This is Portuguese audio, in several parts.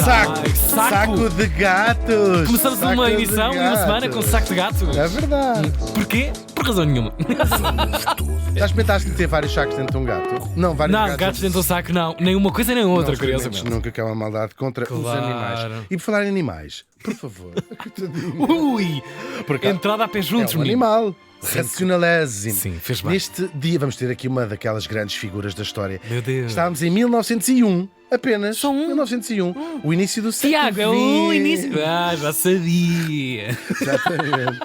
Saco de gatos! Começamos Saco uma de emissão e uma semana com saco de gatos. É verdade. Porquê? Por razão nenhuma. Já experimentaste meter vários sacos dentro de um gato? Não, vários Não, gatos dentro do saco não. Nem uma coisa nem outra, Não experimentes curiosamente. nunca, que é uma maldade contra os Claro. animais. E por falar em animais, por favor. Ui! Por acaso, Entrada a pé juntos, é um menino. animal. Racionalésimo. Sim, fez bem. Neste dia vamos ter aqui uma daquelas grandes figuras da história. Meu Deus. Estávamos em 1901, apenas. Só um? 1901. O início do século Tiago, é o XX. início. Ah, já sabia. Exatamente.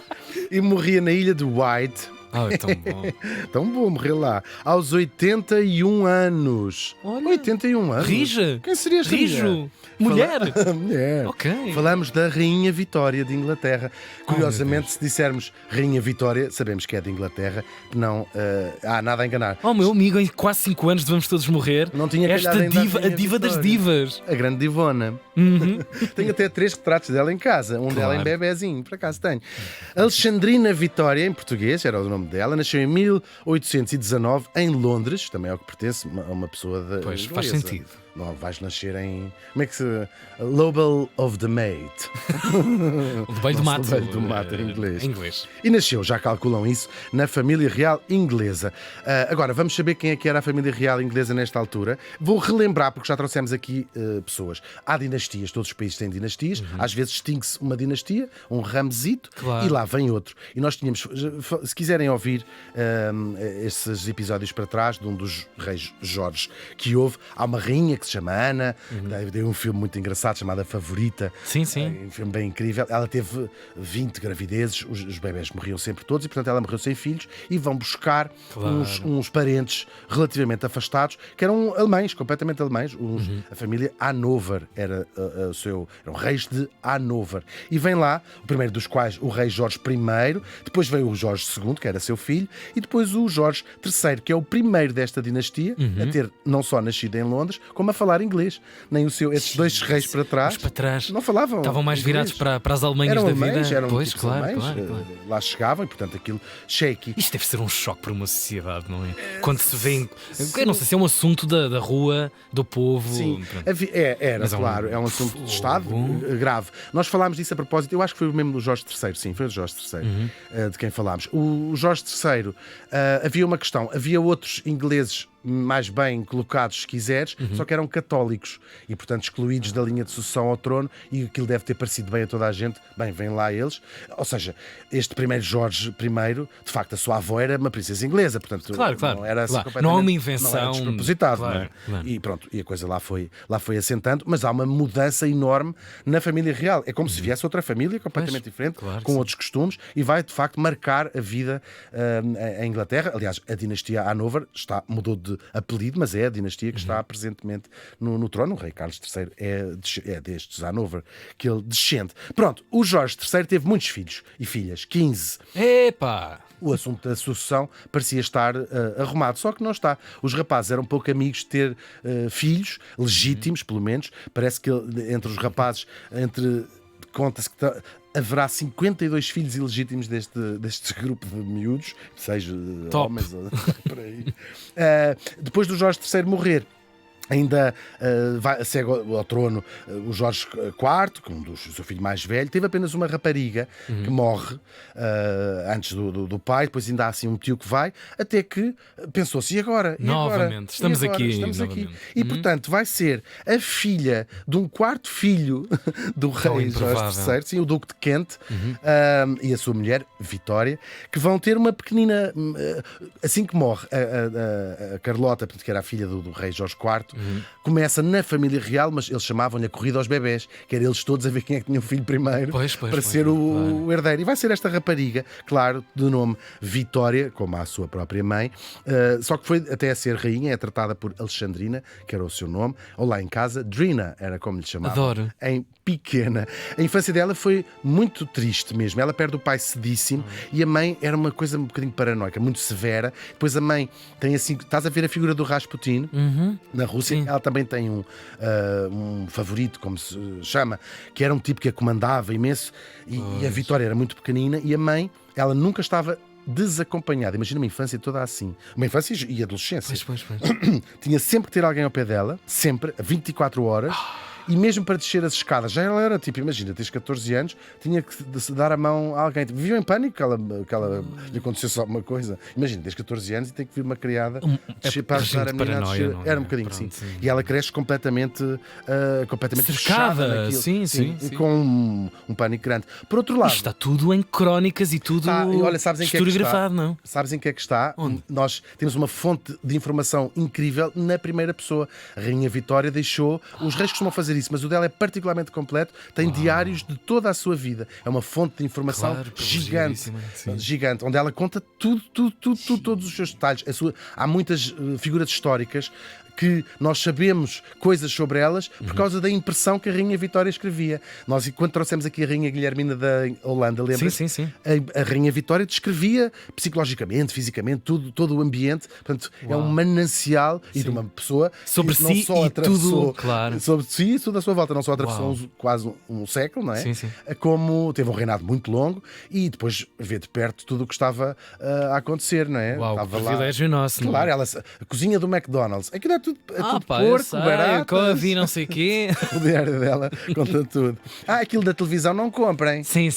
E morria na ilha de White. Oh, é tão bom. Tão bom morrer lá. Aos 81 anos. Olha. 81 anos. Rija. Quem seria esta Rijo. Mulher. Mulher. Ok. Falamos da Rainha Vitória de Inglaterra. Curiosamente, se dissermos Rainha Vitória, sabemos que é de Inglaterra. Não há nada a enganar. Oh, meu amigo, em quase 5 anos devemos todos morrer. Não tinha Esta calhado ainda diva, a Rainha diva das Vitória. divas. A grande divona. Tenho até 3 retratos dela em casa. Um dela em bebezinho, por acaso tenho. Alexandrina Vitória, em português, era o nome dela, nasceu em 1819 em Londres, também é o que pertence a uma pessoa da Pois, faz inglesa. sentido. Não, vais nascer em. Como é que se. Lobel of the Maid. O do Beio do Mato. Lobel do Mato, em inglês. Em inglês. E nasceu, já calculam isso, na família real inglesa. Agora, vamos saber quem é que era a família real inglesa nesta altura. Vou relembrar, porque já trouxemos aqui pessoas. Há dinastias, todos os países têm dinastias. Às vezes extingue-se uma dinastia, um ramezito, Claro. e lá vem outro. E nós tínhamos, se quiserem ouvir esses episódios para trás, de um dos reis Jorge que houve, há uma rainha que se chama Ana, deu um filme muito engraçado chamado A Favorita. Sim, sim. Um filme bem incrível. Ela teve 20 gravidezes, os bebés morriam sempre todos e, portanto, ela morreu sem filhos e vão buscar Claro. uns parentes relativamente afastados que eram alemães, completamente alemães. A família Hanover eram reis de Hanover. E vem lá, o primeiro dos quais o rei Jorge I, depois veio o Jorge II, que era seu filho, e depois o Jorge III, que é o primeiro desta dinastia a ter não só nascido em Londres, como a falar inglês. Nem esses dois reis para trás, Mas para trás. não falavam. Estavam mais inglês. virados para as Alemanhas Eram da alemães, vida. eram Pois, tipos claro, alemães, claro. lá chegavam e, portanto, aquilo shaky. Isto deve ser um choque para uma sociedade, não é? Quando se vê. Eu não sei se é um assunto da rua, do povo. Sim, Pronto. era, Mas claro, é um assunto de Estado grave. Nós falámos disso a propósito, eu acho que foi mesmo do Jorge III, sim, foi o Jorge III de quem falámos. O Jorge III, havia uma questão, havia outros ingleses mais bem colocados, se quiseres, só que eram católicos e, portanto, excluídos da linha de sucessão ao trono, e aquilo deve ter parecido bem a toda a gente. Bem, vêm lá eles. Ou seja, este primeiro Jorge I, de facto, a sua avó era uma princesa inglesa, portanto, Claro. não era assim Claro. completamente- Não há uma não era invenção. despropositado, Claro, não é? claro. E pronto, e a coisa lá foi assentando, mas há uma mudança enorme na família real. É como se viesse outra família completamente Pois, diferente, claro que com sim. outros costumes, e vai de facto marcar a vida em Inglaterra. Aliás, a dinastia Hanover mudou de apelido, mas é a dinastia que está presentemente no trono. O rei Carlos III é destes Hanover que ele descende. Pronto, o Jorge III teve muitos filhos e filhas, 15. Epá! O assunto da sucessão parecia estar arrumado, só que não está. Os rapazes eram pouco amigos de ter filhos, legítimos, pelo menos. Parece que entre os rapazes, conta-se que haverá 52 filhos ilegítimos deste grupo de miúdos, seja Top. homens ou por aí. Depois do Jorge III morrer, ainda segue ao trono o Jorge IV, que o seu filho mais velho. Teve apenas uma rapariga que morre antes do pai. Depois ainda há assim um tio que vai, até que pensou-se, e agora? Novamente, estamos aqui, novamente. E portanto vai ser a filha de um quarto filho do rei improvável. Jorge III, sim, o Duque de Kent, e a sua mulher, Vitória, que vão ter uma pequenina... assim que morre a Carlota, portanto, que era a filha do rei Jorge IV, começa na família real, mas eles chamavam-lhe a corrida aos bebés, que era eles todos a ver quem é que tinha o filho primeiro para ser o herdeiro. E vai ser esta rapariga, claro, de nome Vitória, como a sua própria mãe, só que foi até a ser rainha, é tratada por Alexandrina, que era o seu nome, ou lá em casa, Drina, era como lhe chamavam. Adoro. Em pequena. A infância dela foi muito triste mesmo. Ela perde o pai cedíssimo e a mãe era uma coisa um bocadinho paranoica, muito severa. Depois a mãe tem assim, estás a ver a figura do Rasputin na Rússia? Sim. Ela também tem um favorito, como se chama, que era um tipo que a comandava imenso, e a Vitória era muito pequenina, e a mãe, ela nunca estava desacompanhada. Imagina uma infância toda assim. Uma infância e adolescência. Pois. Tinha sempre que ter alguém ao pé dela, sempre, a 24 horas. E mesmo para descer as escadas, já ela era tipo, imagina, tens 14 anos, tinha que se dar a mão a alguém. Tipo, vivia em pânico que ela lhe acontecesse alguma coisa. Imagina, tens 14 anos e tem que vir uma criada descer para ajudar a menina a descer. não é? Era um bocadinho, Pronto, sim. sim. E ela cresce completamente fechada Cercada, naquilo. sim. Com um pânico grande. Por outro lado, Isto está tudo em crónicas e tudo e olha, sabes em que é que está? historiografado, não? Sabes em que é que está? Onde? Nós temos uma fonte de informação incrível na primeira pessoa. A Rainha Vitória deixou, os reis costumam fazer isso, mas o dela é particularmente completo, tem diários de toda a sua vida. É uma fonte de informação Claro, gigante, sim. gigante, onde ela conta tudo, todos os seus detalhes. Há muitas figuras históricas que nós sabemos coisas sobre elas por causa da impressão que a Rainha Vitória escrevia. Nós, quando trouxemos aqui a Rainha Guilhermina da Holanda, lembra? Sim. A Rainha Vitória descrevia psicologicamente, fisicamente, todo o ambiente. Portanto, é um manancial e de uma pessoa sobre que não si só e atravessou tudo, claro. sobre si e tudo à sua volta, não só atravessou quase um século, não é? Sim. Como teve um reinado muito longo e depois vê de perto tudo o que estava a acontecer, não é? Uau, Estava privilégio nosso, não é? Claro, a cozinha do McDonald's. Aquilo é tudo Pá, eu porco, sei, barato. couve, não sei o quê. O diário dela conta tudo. Aquilo da televisão não comprem. Sim.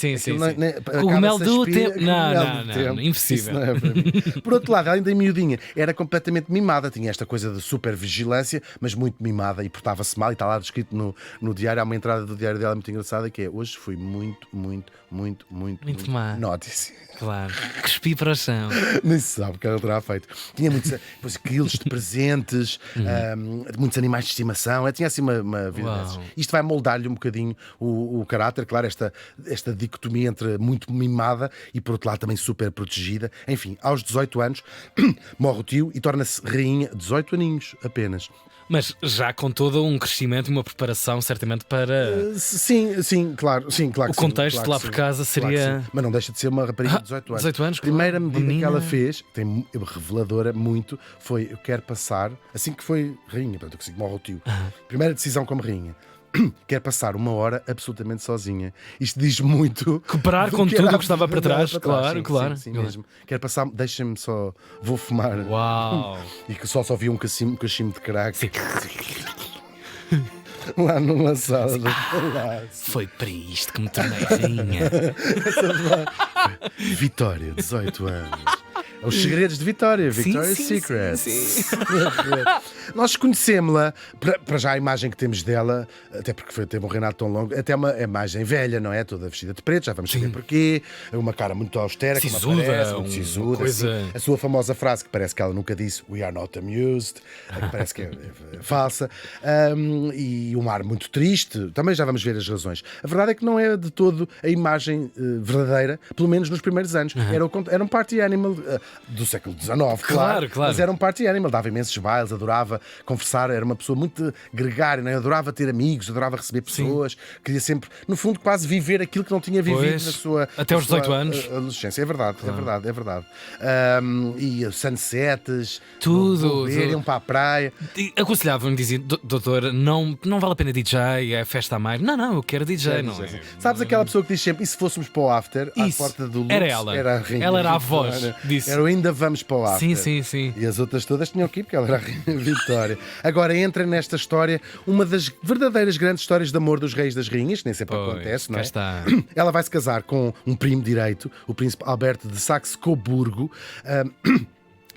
Cogumelo do tempo. Não, Isso impossível. não é para mim. Por outro lado, ela ainda miudinha, era completamente mimada, tinha esta coisa de super vigilância, mas muito mimada e portava-se mal. E está lá descrito no diário, há uma entrada do diário dela muito engraçada que é: hoje fui muito má. nótice. Claro. Cuspi para o chão. Nem se sabe o que ela terá feito. Tinha muitos depois, quilos de presentes, muitos animais de estimação. Tinha assim uma vida dessas. Isto vai moldar-lhe um bocadinho o caráter, claro, esta dicotomia entre muito mimada e, por outro lado, também super protegida. Enfim, aos 18 anos, morre o tio e torna-se rainha, 18 aninhos apenas. Mas já com todo um crescimento e uma preparação, certamente, para. Sim, claro. O contexto lá por casa seria. Claro, mas não deixa de ser uma rapariga de 18 anos. 18 anos, A primeira medida menina. que ela fez, tem reveladora muito, foi: eu quero passar, assim que foi rainha, portanto, assim que morre o tio, primeira decisão como rainha. Quer passar uma hora absolutamente sozinha. Isto diz muito. Cooperar com tudo o que estava para trás. Claro. Sim, mesmo. Quer passar, deixem-me só, vou fumar. Uau! E que só vi um cachimbo de crack. Sim. Lá numa sala do palácio. Foi para isto que me tornei rainha. Vitória, 18 anos. Os segredos de Vitória, Victoria's Secret. Sim. Nós conhecemos-la, para já a imagem que temos dela, até porque teve um reinado tão longo, até uma imagem velha, não é? Toda vestida de preto, já vamos saber porquê. Uma cara muito austera, Sisuda, como aparece, muito sisuda. coisa... Assim. A sua famosa frase, que parece que ela nunca disse "We are not amused", que parece que é falsa. E um ar muito triste, também já vamos ver as razões. A verdade é que não é de todo a imagem verdadeira, pelo menos nos primeiros anos. Era um party animal do século XIX, claro. Mas era um party animal, dava imensos bailes, adorava conversar, era uma pessoa muito gregária, não é? Adorava ter amigos, adorava receber pessoas, queria sempre, no fundo, quase viver aquilo que não tinha vivido na sua até aos 18 anos. Adolescência. É verdade. E sunsets, tudo. Iam para a praia. Aconselhavam-me, diziam: doutor, não vale a pena DJ, é festa a mais. Não, eu quero DJ, não é? Sabes aquela pessoa que diz sempre: e se fôssemos para o after, à porta do Lux, era ela. Era a rainha. Ela era a voz disso. Era ainda vamos para o after. Sim. E as outras todas tinham que ir, porque ela era a rainha Vitória. Agora entra nesta história uma das verdadeiras grandes histórias de amor dos reis e das rainhas, que nem sempre acontece, não é? Está. Ela vai se casar com um primo direito, o príncipe Alberto de Saxe-Coburgo.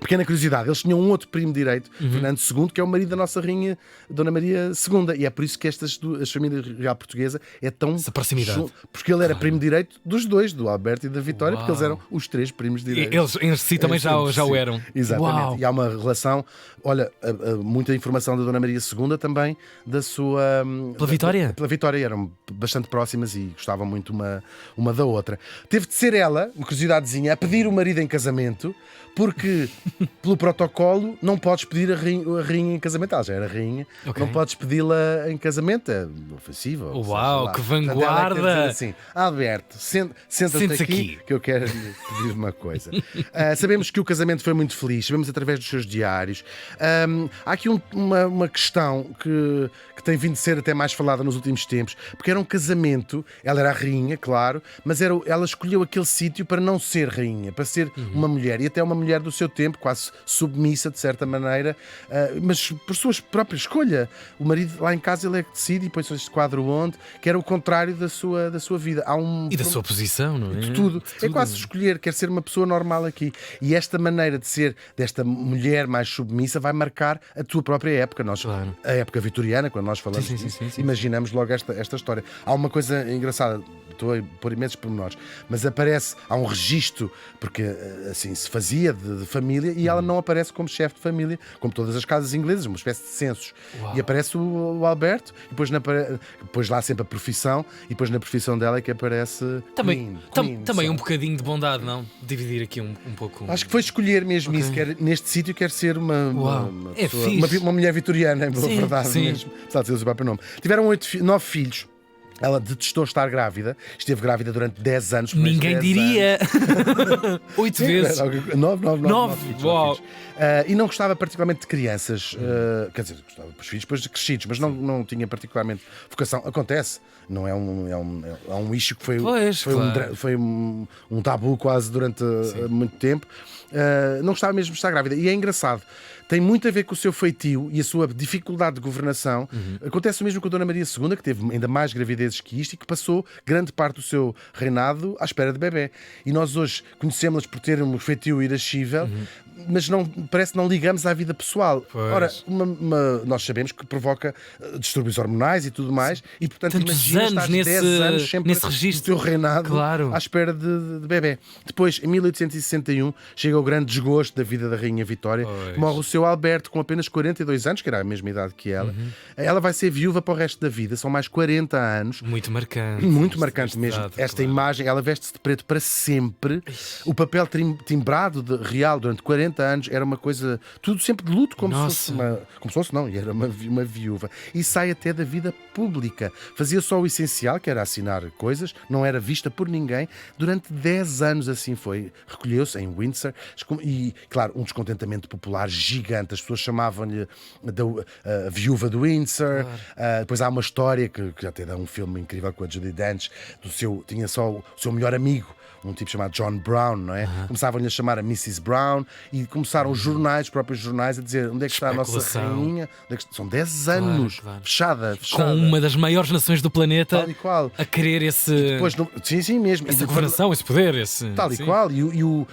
Pequena curiosidade, eles tinham um outro primo direito, Fernando II, que é o marido da nossa rainha, Dona Maria II. E é por isso que as famílias real portuguesa é tão... Essa proximidade. Porque ele era primo direito dos dois, do Alberto e da Vitória, porque eles eram os três primos direitos. Eles em si também já o eram. Exatamente. Uau. E há uma relação, olha, muita informação da Dona Maria II também, da sua... Pela Vitória? Pela Vitória, eram bastante próximas e gostavam muito uma da outra. Teve de ser ela, uma curiosidadezinha, a pedir o marido em casamento, porque pelo protocolo não podes pedir a rainha em casamento. Ela já era rainha, não podes pedi-la em casamento, é ofensiva. Uau, que vanguarda! Portanto, ela assim: Alberto, senta-te aqui que eu quero lhe pedir uma coisa. Sabemos que o casamento foi muito feliz, sabemos através dos seus diários. Há aqui uma questão que tem vindo a ser até mais falada nos últimos tempos, porque era um casamento, ela era a rainha, claro, mas ela escolheu aquele sítio para não ser rainha, para ser uma mulher, e até uma mulher do seu tempo, quase submissa, de certa maneira, mas por sua própria escolha. O marido lá em casa ele é que decide e põe este quadro onde, que era o contrário da sua vida. E da sua posição, não é? De tudo. É quase escolher, quer ser uma pessoa normal aqui. E esta maneira de ser desta mulher mais submissa vai marcar a tua própria época. Claro. A época vitoriana, quando nós falamos disso, imaginamos logo esta história. Há uma coisa engraçada, estou a pôr imensos pormenores, mas há um registro, porque assim se fazia de família, e ela não aparece como chefe de família, como todas as casas inglesas, uma espécie de censos. Uau. E aparece o Alberto, e depois lá sempre a profissão, e depois na profissão dela é que aparece também Queen, um bocadinho de bondade, não? Dividir aqui um pouco. Acho que foi escolher mesmo isso, quer, neste sítio quer ser uma pessoa, uma mulher vitoriana, em boa verdade, mesmo, apesar de ser o seu próprio nome. Tiveram 9 filhos. Ela detestou estar grávida, esteve grávida durante 10 anos. Ninguém diria! 8 vezes. 9 filhos. Uau. E não gostava particularmente de crianças, quer dizer, gostava dos filhos depois de crescidos, mas não tinha particularmente vocação. Acontece, não é um issue que foi um tabu quase durante muito tempo. Não gostava mesmo de estar grávida. E é engraçado, tem muito a ver com o seu feitio e a sua dificuldade de governação. Acontece o mesmo com a Dona Maria II, que teve ainda mais gravidezes que isto e que passou grande parte do seu reinado à espera de bebê. E nós hoje conhecemos-las por ter um feitio irascível, mas parece que não ligamos à vida pessoal. Pois. Ora, nós sabemos que provoca distúrbios hormonais e tudo mais, e portanto imagina estar 10 anos sempre nesse registro do teu reinado à espera de bebê. Depois, em 1861, chega o grande desgosto da vida da Rainha Vitória. Morre o seu Alberto com apenas 42 anos, que era a mesma idade que ela. Ela vai ser viúva para o resto da vida, são mais 40 anos. Muito marcante. Muito marcante mesmo. Esta imagem, ela veste-se de preto para sempre. O papel timbrado real durante 40 anos era uma coisa, tudo sempre de luto, como se fosse não, e era uma viúva. E sai até da vida pública. Fazia só o essencial, que era assinar coisas, não era vista por ninguém. Durante 10 anos assim foi. Recolheu-se em Windsor e, claro, um descontentamento popular gigante. As pessoas chamavam-lhe a viúva de Windsor. Depois há uma história que até dá um filme incrível com a Judi Dench, tinha só o seu melhor amigo, um tipo chamado John Brown, não é? Começavam-lhe a chamar a Mrs. Brown e começaram os próprios jornais a dizer onde é que está a nossa rainha. São 10 anos, fechada. Com uma das maiores nações do planeta, tal e qual, a querer esse... Depois, sim mesmo. Essa governação, esse poder. Tal e qual. E o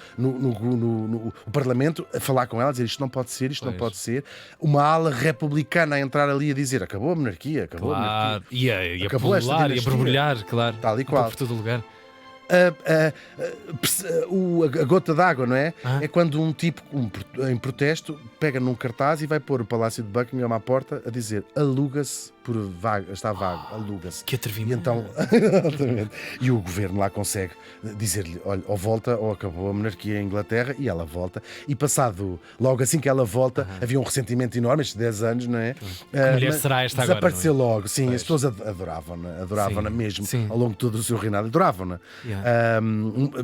Parlamento a falar com ela, a dizer isto não pode ser, não pode ser. Uma ala republicana a entrar ali a dizer acabou a monarquia, acabou a monarquia. E a pulular, e a borbulhar, claro. Tal e qual. Por todo lugar. A gota d'água, não é? É quando um tipo em protesto pega num cartaz e vai pôr o Palácio de Buckingham à porta a dizer aluga-se por vago, está vago, aluga-se. Que atrevimento. E então, e o governo lá consegue dizer-lhe, olha, ou volta ou acabou a monarquia em Inglaterra, e ela volta. E passado, logo assim que ela volta, havia um ressentimento enorme, estes 10 anos, não é? Que mulher será esta agora? Desapareceu logo, sim, as pessoas adoravam-na mesmo, ao longo de todo o seu reinado, adoravam-na.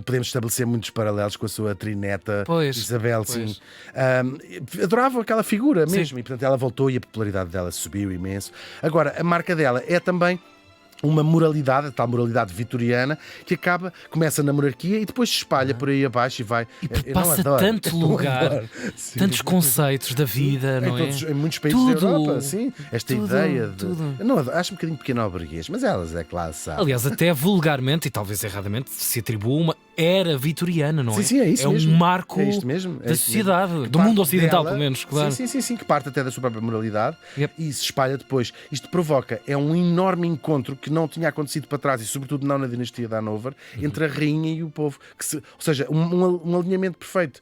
Podemos estabelecer muitos paralelos com a sua trineta Isabel, sim. Adoravam aquela figura mesmo, e portanto ela voltou e a popularidade dela subiu imenso. Agora, a marca dela é também uma moralidade, a tal moralidade vitoriana, que começa na monarquia e depois se espalha por aí abaixo e vai. E passa tanto lugar, tantos conceitos da vida, não é? Em muitos países da Europa, sim. Esta ideia de. Não, acho um bocadinho pequeno ao burguês, mas elas é classe. Aliás, até vulgarmente, e talvez erradamente, se atribui uma era vitoriana, não é? Sim, é isso mesmo. Um marco da sociedade, do mundo ocidental, pelo menos, claro. Sim, que parte até da sua própria moralidade e se espalha depois. Isto provoca, um enorme encontro que não tinha acontecido para trás, e sobretudo não na dinastia de Hanover, entre a rainha e o povo. Ou seja, um alinhamento perfeito.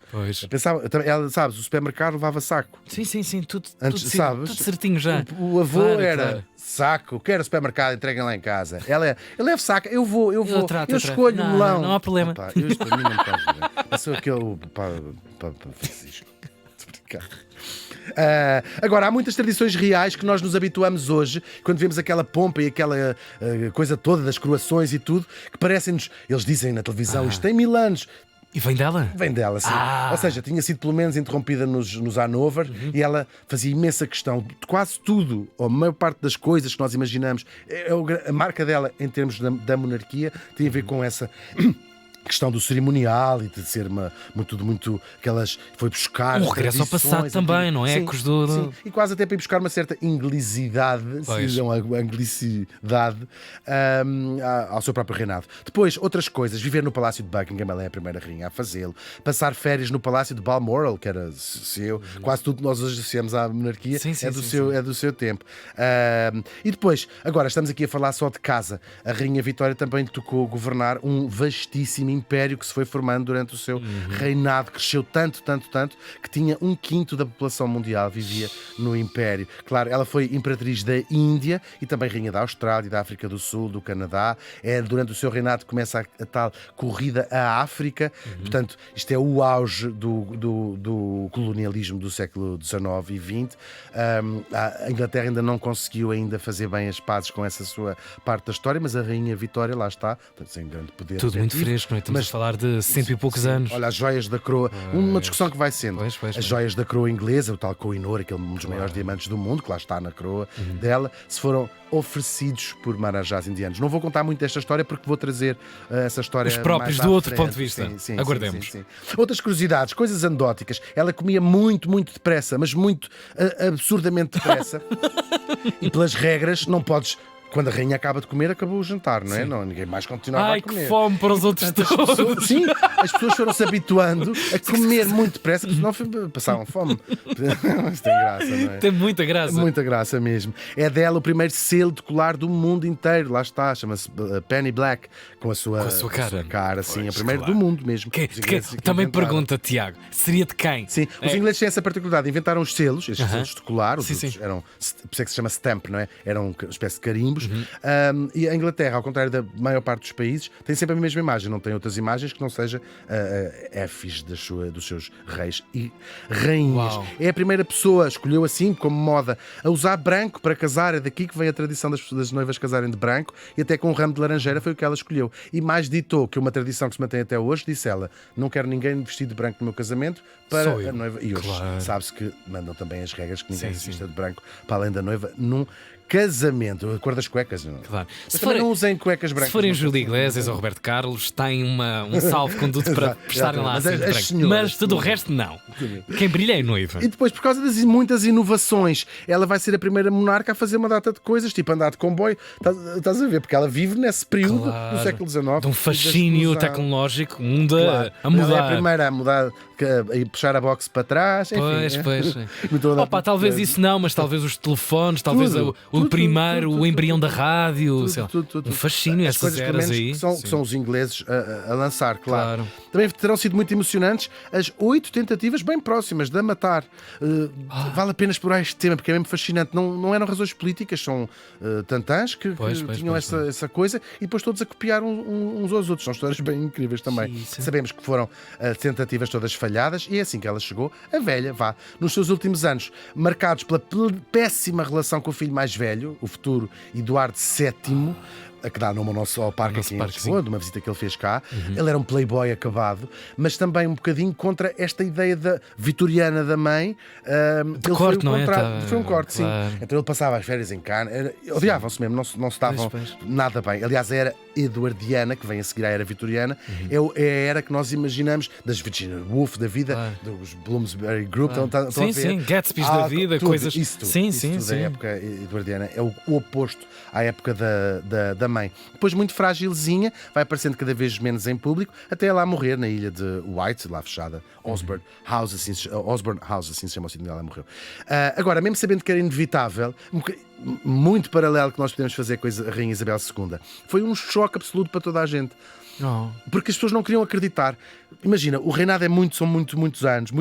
Ela, sabes, o supermercado levava saco. Sim, tudo certinho já. O avô era saco, quero supermercado, entreguem lá em casa. Eu levo saco, eu escolho o melão. Não há problema. Isto para mim não me está a ajudar. Eu sou aquele para Francisco. Agora, há muitas tradições reais que nós nos habituamos hoje, quando vemos aquela pompa e aquela coisa toda das coroações e tudo, que parecem-nos, eles dizem na televisão, isto tem 1000 anos. E vem dela? Vem dela, sim. Ou seja, tinha sido pelo menos interrompida nos Hanover, e ela fazia imensa questão de quase tudo, ou a maior parte das coisas que nós imaginamos. A marca dela, em termos da monarquia, tem a ver com essa questão do cerimonial e de ser muito aquelas. Foi buscar. Um regresso ao passado também, não é? Sim, Ecos sim. E quase até para ir buscar uma certa anglicidade, se dizem anglicidade, ao seu próprio reinado. Depois, outras coisas: viver no Palácio de Buckingham, ela é a primeira rainha a fazê-lo. Passar férias no Palácio de Balmoral, que era seu. Quase tudo que nós hoje associamos à monarquia é do seu tempo. E depois, agora estamos aqui a falar só de casa. A Rainha Vitória também tocou governar um vastíssimo império que se foi formando durante o seu reinado. Cresceu tanto, que tinha 1/5 da população mundial vivia no império. Claro, ela foi imperatriz da Índia e também rainha da Austrália, da África do Sul, do Canadá. Durante o seu reinado começa a tal corrida à África. Portanto, isto é o auge do colonialismo do século XIX e XX. A Inglaterra ainda não conseguiu ainda fazer bem as pazes com essa sua parte da história, mas a Rainha Vitória lá está, tem grande poder. Tudo muito fresco, não é? Estamos a falar de 100 e poucos anos. Olha, as joias da coroa, uma discussão que vai sendo. As joias da coroa inglesa, o tal Koh-i-Noor, aquele um dos maiores diamantes do mundo, que lá está na coroa dela, se foram oferecidos por marajás indianos. Não vou contar muito desta história porque vou trazer essa história os próprios mais do outro frente. ponto de vista. Sim, aguardemos. sim. Outras curiosidades, coisas anedóticas. Ela comia muito depressa, mas muito absurdamente depressa. E pelas regras não podes. Quando a rainha acaba de comer, acabou o jantar, não é? Não, ninguém mais continuava a comer. Ai, que fome para os outros todos. Sim, as pessoas foram-se habituando a comer muito depressa, porque senão passavam fome. Mas tem graça, não é? Tem muita graça. Muita graça mesmo. É dela o primeiro selo de colar do mundo inteiro. Lá está, chama-se Penny Black, com a sua cara, sim, a primeira do mundo mesmo. Também pergunta, Tiago, seria de quem? Sim, os ingleses têm essa particularidade, inventaram os selos, estes selos de colar, os outros eram, por isso é que se chama stamp, não é? Eram uma espécie de carimbos. E a Inglaterra, ao contrário da maior parte dos países, tem sempre a mesma imagem, não tem outras imagens que não seja efes dos seus reis e rainhas. Uau. É a primeira pessoa, escolheu assim como moda, a usar branco para casar. É daqui que vem a tradição das noivas casarem de branco, e até com um ramo de laranjeira foi o que ela escolheu. E mais ditou que uma tradição que se mantém até hoje, disse ela: não quero ninguém vestido de branco no meu casamento para a noiva. E hoje sabe-se que mandam também as regras que ninguém se vista de branco para além da noiva num casamento. A cor das cuecas. Claro. Mas também não usem cuecas brancas. Se forem Júlio Iglesias ou Roberto Carlos, têm um salvo-conduto para prestarem lá assim de branco. Mas tudo o resto não. Quem brilha é a noiva. E depois, por causa das muitas inovações, ela vai ser a primeira monarca a fazer uma data de coisas, tipo andar de comboio. Estás a ver? Porque ela vive nesse período do século XIX. De um fascínio tecnológico, o mundo a mudar. Ela é a primeira a mudar, a puxar a boxe para trás. Enfim, pois. Talvez isso não, mas talvez os telefones, talvez o embrião da rádio, um fascínio, essas eras aí. Que são os ingleses a lançar, claro. Também terão sido muito emocionantes as 8 tentativas bem próximas de a matar. Vale a pena explorar este tema, porque é mesmo fascinante. Não eram razões políticas, são tantãs que tinham essa coisa, e depois todos a copiar uns aos outros. São histórias bem incríveis também. Sabemos que foram tentativas todas falhadas, e é assim que ela chegou, a velha, nos seus últimos anos, marcados pela péssima relação com o filho mais velho, o futuro Eduardo VII, a que dá nome ao parque aqui em Lisboa, de uma visita que ele fez cá. Ele era um playboy acabado, mas também um bocadinho contra esta ideia da vitoriana da mãe. Foi um corte, sim. Então ele passava as férias em Cannes, odiavam-se mesmo, não se estavam nada bem. Aliás, a era eduardiana, que vem a seguir à era vitoriana, é a era que nós imaginamos das Virginia Woolf da vida, dos Bloomsbury Group. Sim, Gatsby's da vida, coisas. Isso tudo, a época eduardiana é o oposto à época da mãe. Depois, muito frágilzinha, vai aparecendo cada vez menos em público, até ela morrer na ilha de White, lá fechada, Osborne House, assim se chama o sítio onde ela morreu. Agora, mesmo sabendo que era inevitável, muito paralelo que nós podemos fazer com a Rainha Isabel II, foi um choque absoluto para toda a gente. Porque as pessoas não queriam acreditar. Imagina, o reinado são muitos anos,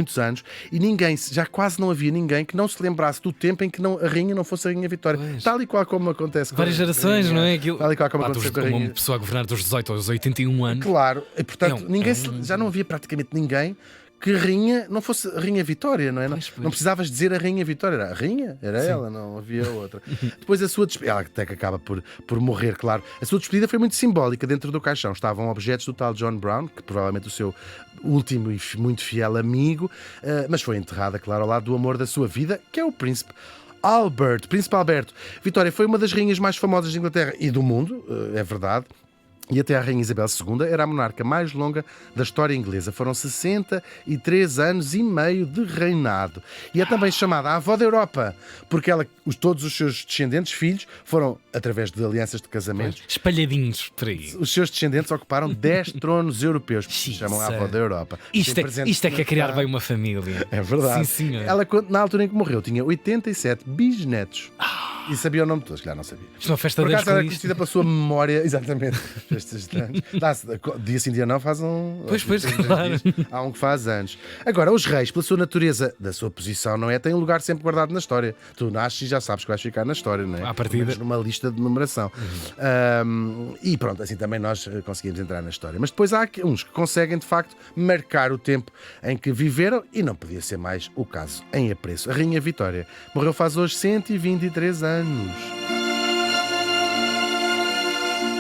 e já quase não havia ninguém que não se lembrasse do tempo em que a rainha não fosse a Rainha Vitória. Tal e qual como acontece com várias gerações, não é? Tal e qual como acontece com a rainha. Uma pessoa a governar dos 18 aos 81 anos. Claro, e portanto já não havia praticamente ninguém que a rainha não fosse a Rainha Vitória, não é? Não precisavas dizer a Rainha Vitória, era a rainha, era ela, não havia outra. Depois a sua despedida, ela até que acaba por morrer, claro. A sua despedida foi muito simbólica. Dentro do caixão estavam objetos do tal John Brown, que provavelmente o seu último e muito fiel amigo, mas foi enterrada, claro, ao lado do amor da sua vida, que é o Príncipe Alberto. Vitória foi uma das rainhas mais famosas de Inglaterra e do mundo, é verdade. E até a Rainha Isabel II era a monarca mais longa da história inglesa. Foram 63 anos e meio de reinado. E é também chamada a avó da Europa, porque todos os seus descendentes, filhos, foram, através de alianças de casamento, espalhadinhos por aí. Os seus descendentes ocuparam 10 tronos europeus, que se chamam a avó da Europa. Isto é que é criar bem uma família. É verdade. Sim, senhor. Ela, na altura em que morreu, tinha 87 bisnetos. E sabia o nome de todos, calhar não sabia. Isto é uma festa Por das acaso era felizes. conhecida pela sua memória, exatamente. Dia sim, dia não, faz um. Pois, claro. Há um que faz anos. Agora, os reis, pela sua natureza, da sua posição, não é? Têm um lugar sempre guardado na história. Tu nasces e já sabes que vais ficar na história, não é? À partida. Numa lista de numeração. E pronto, assim também nós conseguimos entrar na história. Mas depois há uns que conseguem, de facto, marcar o tempo em que viveram e não podia ser mais o caso em apreço. A Rainha Vitória morreu faz hoje 123 anos.